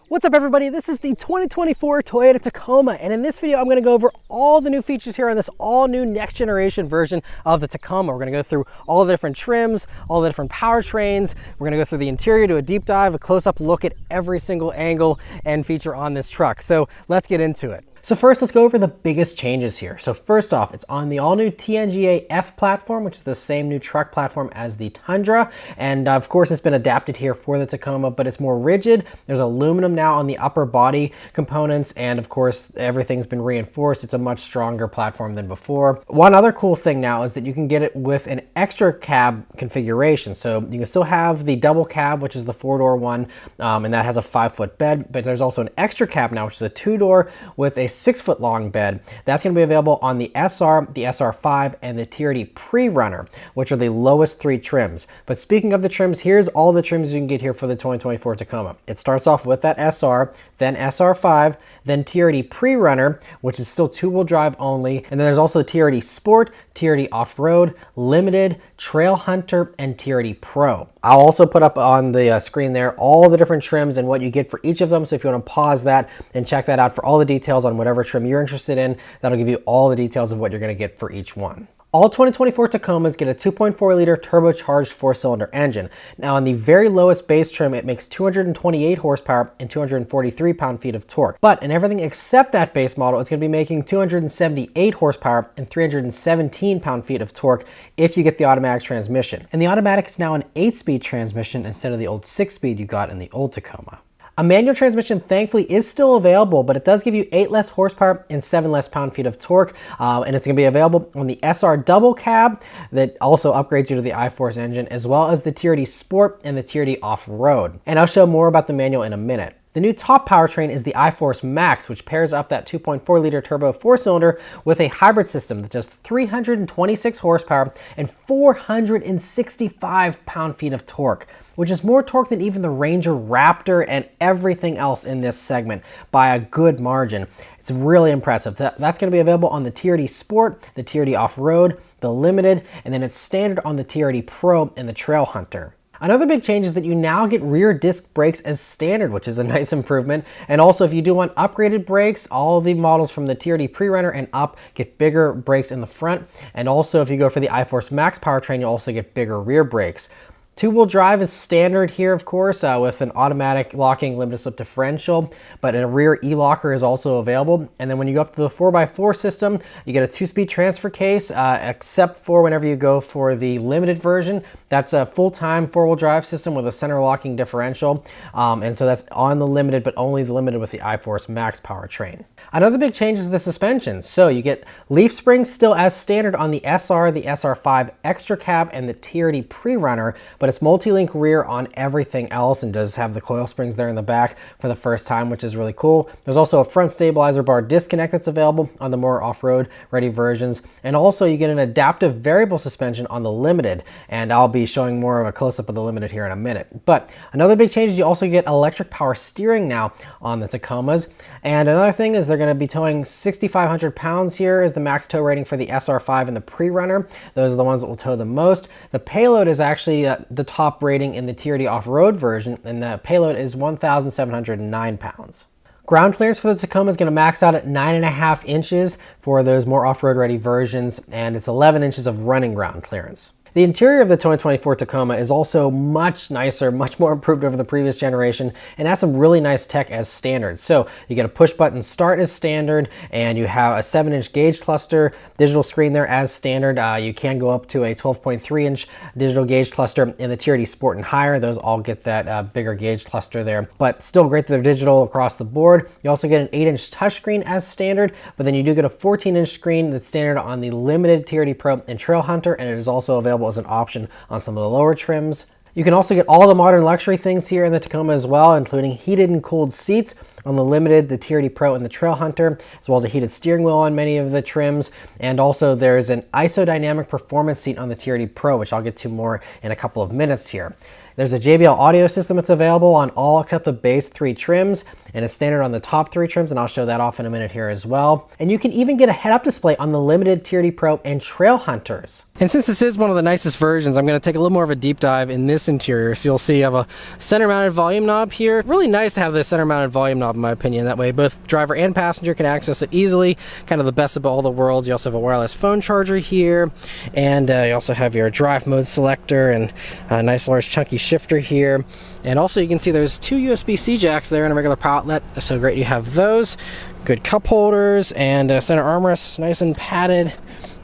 What's up everybody, this is the 2024 Toyota Tacoma, and in this video I'm going to go over all the new features here on this all new next generation version of the Tacoma. We're going to go through all the different trims, all the different powertrains. We're going to go through the interior, do a deep dive, a close-up look at every single angle and feature on this truck. So let's get into it. So first, let's go over the biggest changes here. So first off, it's on the all-new TNGA F platform, which is the same new truck platform as the Tundra. And of course, it's been adapted here for the Tacoma, but it's more rigid. There's aluminum now on the upper body components. And of course, everything's been reinforced. It's a much stronger platform than before. One other cool thing now is that you can get it with an extra cab configuration. So you can still have the double cab, which is the 4-door one, and that has a 5-foot bed, but there's also an extra cab now, which is a 2-door with a 6-foot long bed. That's going to be available on the SR, the SR5, and the TRD Pre-Runner, which are the lowest 3 trims. But speaking of the trims, here's all the trims you can get here for the 2024 Tacoma. It starts off with that SR, then SR5, then TRD Pre-Runner, which is still 2-wheel drive only, and then there's also TRD Sport, TRD Off-Road, Limited, Trail Hunter, and TRD Pro. I'll also put up on the screen there all the different trims and what you get for each of them, so if you want to pause that and check that out for all the details on whatever trim you're interested in, that'll give you all the details of what you're going to get for each one. All 2024 Tacomas get a 2.4-liter turbocharged 4-cylinder engine. Now, on the very lowest base trim, it makes 228 horsepower and 243 pound-feet of torque. But in everything except that base model, it's going to be making 278 horsepower and 317 pound-feet of torque if you get the automatic transmission. And the automatic is now an 8-speed transmission instead of the old 6-speed you got in the old Tacoma. A manual transmission, thankfully, is still available, but it does give you 8 less horsepower and 7 less pound-feet of torque, and it's going to be available on the SR double cab that also upgrades you to the iForce engine, as well as the TRD Sport and the TRD Off-Road. And I'll show more about the manual in a minute. The new top powertrain is the iForce Max, which pairs up that 2.4-liter turbo 4-cylinder with a hybrid system that does 326 horsepower and 465 pound-feet of torque, which is more torque than even the Ranger Raptor and everything else in this segment by a good margin. It's really impressive. That's going to be available on the TRD Sport, the TRD Off-Road, the Limited, and then it's standard on the TRD Pro and the Trail Hunter. Another big change is that you now get rear disc brakes as standard, which is a nice improvement. And also, if you do want upgraded brakes, all the models from the TRD Pre-Runner and up get bigger brakes in the front. And also, if you go for the iForce Max powertrain, you'll also get bigger rear brakes. 2-wheel drive is standard here, of course, with an automatic locking limited slip differential, but a rear e-locker is also available. And then when you go up to the 4x4 system, you get a 2-speed transfer case, except for whenever you go for the limited version. That's a full-time 4-wheel drive system with a center locking differential. And so that's on the limited, but only the limited with the iForce Max powertrain. Another big change is the suspension. So you get leaf springs still as standard on the SR, the SR5 Extra Cab, and the TRD Pre-Runner, but it's multi-link rear on everything else and does have the coil springs there in the back for the first time, which is really cool. There's also a front stabilizer bar disconnect that's available on the more off-road ready versions. And also you get an adaptive variable suspension on the Limited, and I'll be showing more of a close-up of the Limited here in a minute. But another big change is you also get electric power steering now on the Tacomas. And another thing is they're going to be towing 6,500 pounds here is the max tow rating for the SR5 and the Pre-Runner. Those are the ones that will tow the most. The payload is actually the top rating in the TRD Off-Road version, and the payload is 1,709 pounds. Ground clearance for the Tacoma is going to max out at 9.5 inches for those more off-road ready versions, and it's 11 inches of running ground clearance. The interior of the 2024 Tacoma is also much nicer, much more improved over the previous generation, and has some really nice tech as standard. So you get a push button start as standard, and you have a 7-inch gauge cluster, digital screen there as standard. You can go up to a 12.3-inch digital gauge cluster in the TRD Sport and higher. Those all get that bigger gauge cluster there, but still great that they're digital across the board. You also get an 8-inch touchscreen as standard, but then you do get a 14-inch screen that's standard on the Limited, TRD Pro, and Trail Hunter, and it is also available as an option on some of the lower trims. You can also get all the modern luxury things here in the Tacoma as well, including heated and cooled seats on the Limited, the TRD Pro, and the Trail Hunter, as well as a heated steering wheel on many of the trims. And also there's an isodynamic performance seat on the TRD Pro, which I'll get to more in a couple of minutes here. There's a JBL audio system that's available on all except the base 3 trims, and it's standard on the top 3 trims, and I'll show that off in a minute here as well. And you can even get a head-up display on the Limited, TRD Pro, and Trail Hunters. And since this is one of the nicest versions, I'm going to take a little more of a deep dive in this interior. So you'll see you have a center mounted volume knob here. Really nice to have this center mounted volume knob in my opinion. That way both driver and passenger can access it easily. Kind of the best of all the worlds. You also have a wireless phone charger here. And you also have your drive mode selector and a nice large chunky shifter here. And also you can see there's 2 USB-C jacks there and a regular power outlet. So great you have those. Good cup holders and center armrests, nice and padded.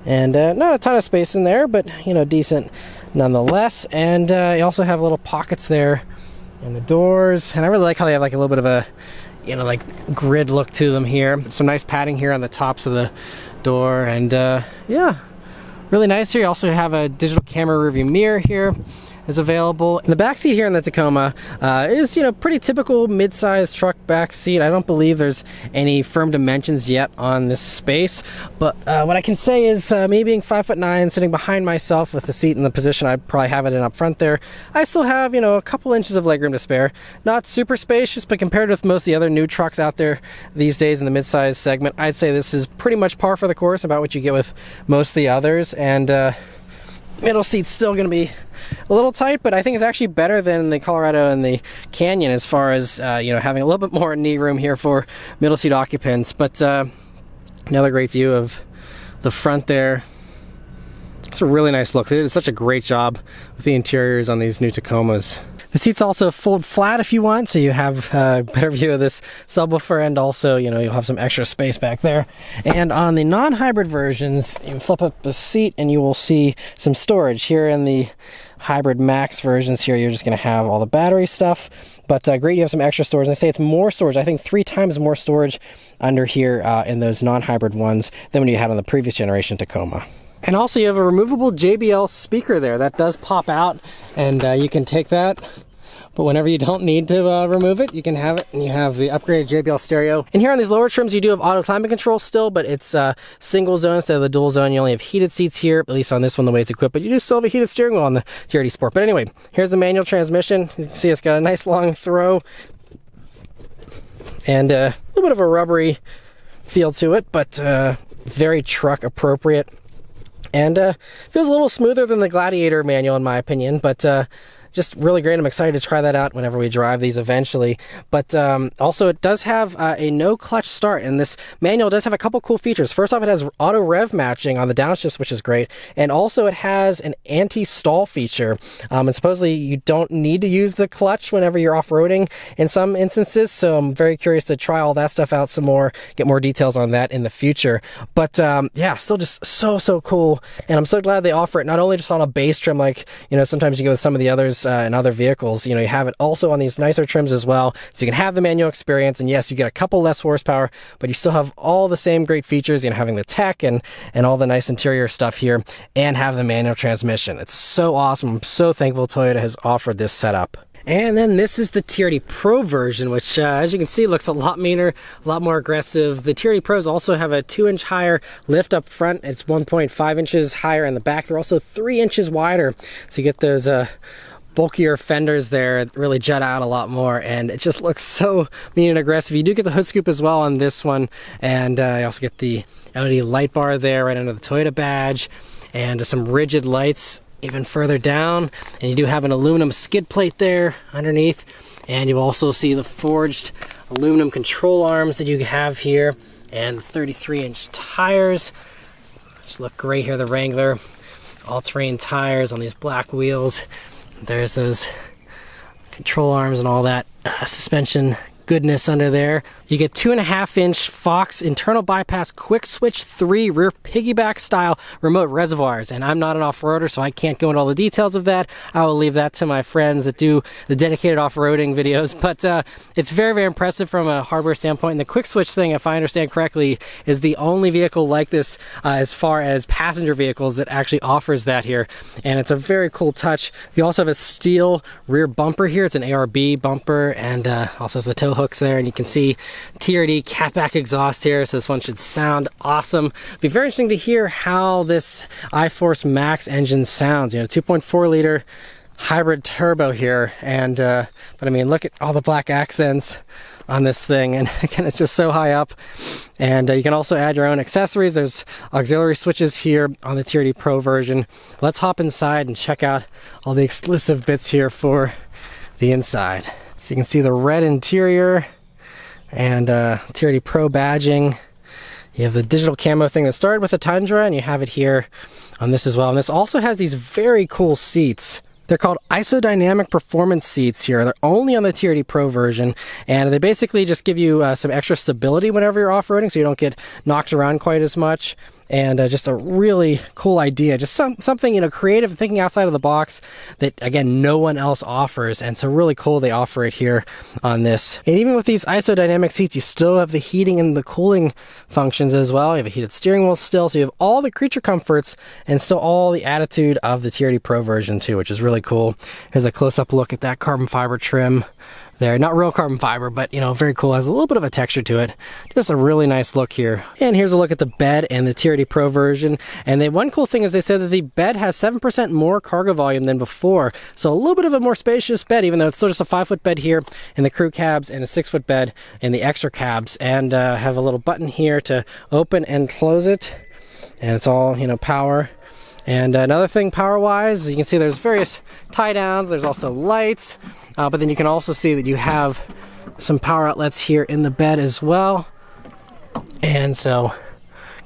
And not a ton of space in there, but you know, decent nonetheless. And you also have little pockets there in the doors, and I really like how they have like a little bit of a, you know, like grid look to them here. Some nice padding here on the tops of the door, and yeah, really nice here. You also have a digital camera rearview mirror here is available. And the back seat here in the Tacoma is, you know, pretty typical mid-size truck back seat. I don't believe there's any firm dimensions yet on this space, but what I can say is me being 5'9", sitting behind myself with the seat in the position I probably have it in up front there, I still have, you know, a couple inches of legroom to spare. Not super spacious, but compared with most of the other new trucks out there these days in the mid-size segment, I'd say this is pretty much par for the course about what you get with most of the others. And middle seat's still going to be a little tight, but I think it's actually better than the Colorado and the Canyon as far as you know, having a little bit more knee room here for middle seat occupants. But another great view of the front there. It's a really nice look. They did such a great job with the interiors on these new Tacomas. The seats also fold flat if you want, so you have a better view of this subwoofer, and also, you know, you'll have some extra space back there. And on the non-hybrid versions, you flip up the seat and you will see some storage. Here in the Hybrid Max versions here, you're just going to have all the battery stuff, but great, you have some extra storage. And they say it's more storage, I think 3 times more storage under here in those non-hybrid ones than when you had on the previous generation Tacoma. And also you have a removable JBL speaker there that does pop out, and you can take that, but whenever you don't need to remove it, you can have it, and you have the upgraded JBL stereo. And here on these lower trims, you do have auto climate control still, but it's single zone instead of the dual zone. You only have heated seats here, at least on this one the way it's equipped, but you do still have a heated steering wheel on the TRD Sport. But anyway, here's the manual transmission. You can see it's got a nice long throw and a little bit of a rubbery feel to it, but very truck appropriate. And feels a little smoother than the Gladiator manual in my opinion, but just really great. I'm excited to try that out whenever we drive these eventually. But also it does have a no clutch start, and this manual does have a couple cool features. First off, it has auto rev matching on the downshifts, which is great, and also it has an anti-stall feature. And supposedly you don't need to use the clutch whenever you're off-roading in some instances, so I'm very curious to try all that stuff out some more, get more details on that in the future. But yeah, still just so cool, and I'm so glad they offer it not only just on a base trim like, you know, sometimes you go with some of the others in other vehicles. You know, you have it also on these nicer trims as well, so you can have the manual experience, and yes, you get a couple less horsepower, but you still have all the same great features, you know, having the tech and all the nice interior stuff here, and have the manual transmission. It's so awesome. I'm so thankful Toyota has offered this setup. And then this is the TRD Pro version, which as you can see looks a lot meaner, a lot more aggressive. The TRD Pros also have a 2-inch higher lift up front. It's 1.5 inches higher in the back. They're also 3 inches wider, so you get those bulkier fenders there, really jut out a lot more, and it just looks so mean and aggressive. You do get the hood scoop as well on this one, and you also get the LED light bar there right under the Toyota badge, and some rigid lights even further down, and you do have an aluminum skid plate there underneath, and you also see the forged aluminum control arms that you have here, and the 33-inch tires, which look great here. The Wrangler all-terrain tires on these black wheels. There's those control arms and all that suspension goodness under there. You get 2.5-inch Fox internal bypass quick switch 3 rear piggyback style remote reservoirs, and I'm not an off-roader, so I can't go into all the details of that. I will leave that to my friends that do the dedicated off-roading videos, but it's very impressive from a hardware standpoint. And the quick switch thing, if I understand correctly, is the only vehicle like this as far as passenger vehicles that actually offers that here, and it's a very cool touch. You also have a steel rear bumper here. It's an ARB bumper, and also has the tow hooks there, and you can see TRD catback exhaust here, so this one should sound awesome. It'll be very interesting to hear how this iForce Max engine sounds. You know, 2.4 liter hybrid turbo here, and but I mean, look at all the black accents on this thing, and again, it's just so high up. And you can also add your own accessories. There's auxiliary switches here on the TRD Pro version. Let's hop inside and check out all the exclusive bits here for the inside. So you can see the red interior and TRD Pro badging. You have the digital camo thing that started with the Tundra, and you have it here on this as well. And this also has these very cool seats. They're called isodynamic performance seats here. They're only on the TRD Pro version, and they basically just give you some extra stability whenever you're off-roading, so you don't get knocked around quite as much. And just a really cool idea, just something, you know, creative, thinking outside of the box that, again, no one else offers. And so really cool they offer it here on this. And even with these isodynamic seats, you still have the heating and the cooling functions as well. You have a heated steering wheel still, so you have all the creature comforts and still all the attitude of the TRD Pro version too, which is really cool. Here's a close-up look at that carbon fiber trim there. Not real carbon fiber, but, you know, very cool. Has a little bit of a texture to it. Just a really nice look here. And here's a look at the bed and the TRD Pro version. And one cool thing is they said that the bed has 7% more cargo volume than before. So a little bit of a more spacious bed, even though it's still just a 5-foot bed here in the crew cabs and a 6-foot bed in the extra cabs. And have a little button here to open and close it. And it's all, you know, power. And another thing power-wise, you can see there's various tie-downs. There's also lights, but then you can also see that you have some power outlets here in the bed as well. And so,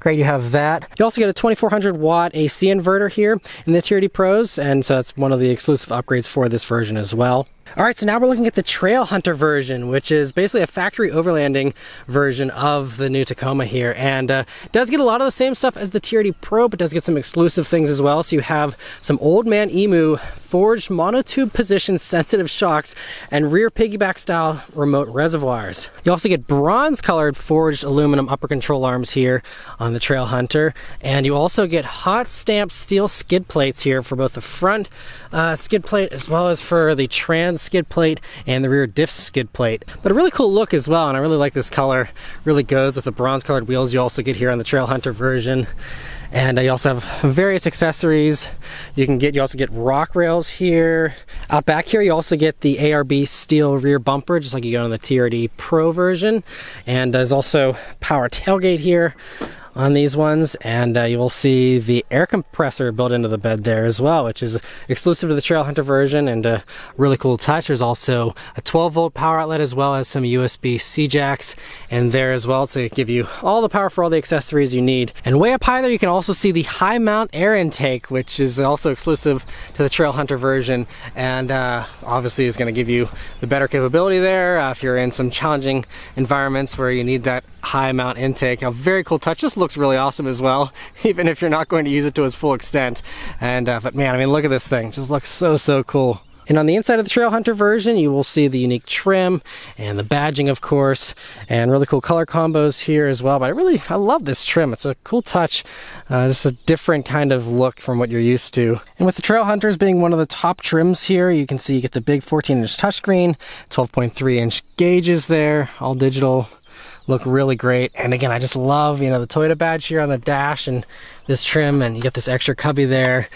great, you have that. You also get a 2400 watt AC inverter here in the TRD Pros, and so that's one of the exclusive upgrades for this version as well. All right, so now we're looking at the Trail Hunter version, which is basically a factory overlanding version of the new Tacoma here. And does get a lot of the same stuff as the TRD Pro, but does get some exclusive things as well. So you have some Old Man Emu forged monotube position sensitive shocks and rear piggyback style remote reservoirs. You also get bronze colored forged aluminum upper control arms here on the Trail Hunter. And you also get hot stamped steel skid plates here for both the front skid plate as well as for the trans skid plate and the rear diff skid plate. But a really cool look as well, and I really like this color. Really goes with the bronze colored wheels you also get here on the Trail Hunter version. And you also have various accessories. You also get rock rails here. Out back here you also get the ARB steel rear bumper, just like you get on the TRD Pro version. And there's also power tailgate here on these ones, and you will see the air compressor built into the bed there as well, which is exclusive to the Trail Hunter version and a really cool touch. There's also a 12-volt power outlet as well as some USB-C jacks in there as well to give you all the power for all the accessories you need. And way up high there you can also see the high mount air intake, which is also exclusive to the Trail Hunter version, and obviously is going to give you the better capability there if you're in some challenging environments where you need that high mount intake. A very cool touch. Just looks really awesome as well, even if you're not going to use it to its full extent. And but man, I mean, look at this thing. It just looks so cool. And on the inside of the Trail Hunter version, you will see the unique trim and the badging, of course, and really cool color combos here as well. But I love this trim. It's a cool touch, just a different kind of look from what you're used to. And with the Trail Hunters being one of the top trims here, you can see you get the big 14-inch touchscreen, 12.3-inch gauges there, all digital. Look really great. And again, I just love, you know, the Toyota badge here on the dash and this trim, and you get this extra cubby there.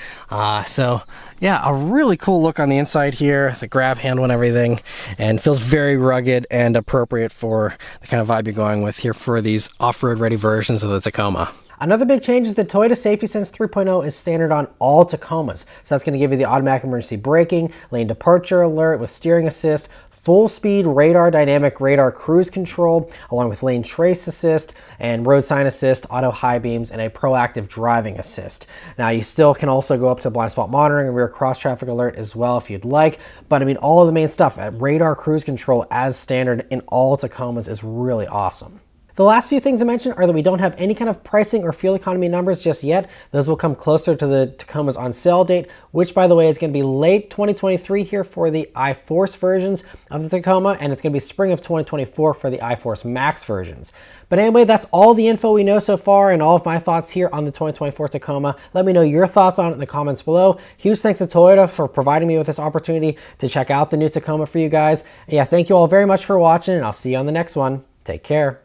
So yeah, a really cool look on the inside here, the grab handle and everything, and feels very rugged and appropriate for the kind of vibe you're going with here for these off-road ready versions of the Tacoma. Another big change is that Toyota Safety Sense 3.0 is standard on all Tacomas. So that's going to give you the automatic emergency braking, lane departure alert with steering assist, full speed radar, dynamic radar cruise control, along with lane trace assist and road sign assist, auto high beams, and a proactive driving assist. Now you still can also go up to blind spot monitoring and rear cross traffic alert as well if you'd like, but I mean all of the main stuff, radar cruise control as standard in all Tacomas is really awesome. The last few things I mentioned are that we don't have any kind of pricing or fuel economy numbers just yet. Those will come closer to the Tacoma's on sale date, which by the way is going to be late 2023 here for the iForce versions of the Tacoma, and it's going to be spring of 2024 for the iForce Max versions. But anyway, that's all the info we know so far and all of my thoughts here on the 2024 Tacoma. Let me know your thoughts on it in the comments below. Huge thanks to Toyota for providing me with this opportunity to check out the new Tacoma for you guys. And yeah, thank you all very much for watching, and I'll see you on the next one. Take care.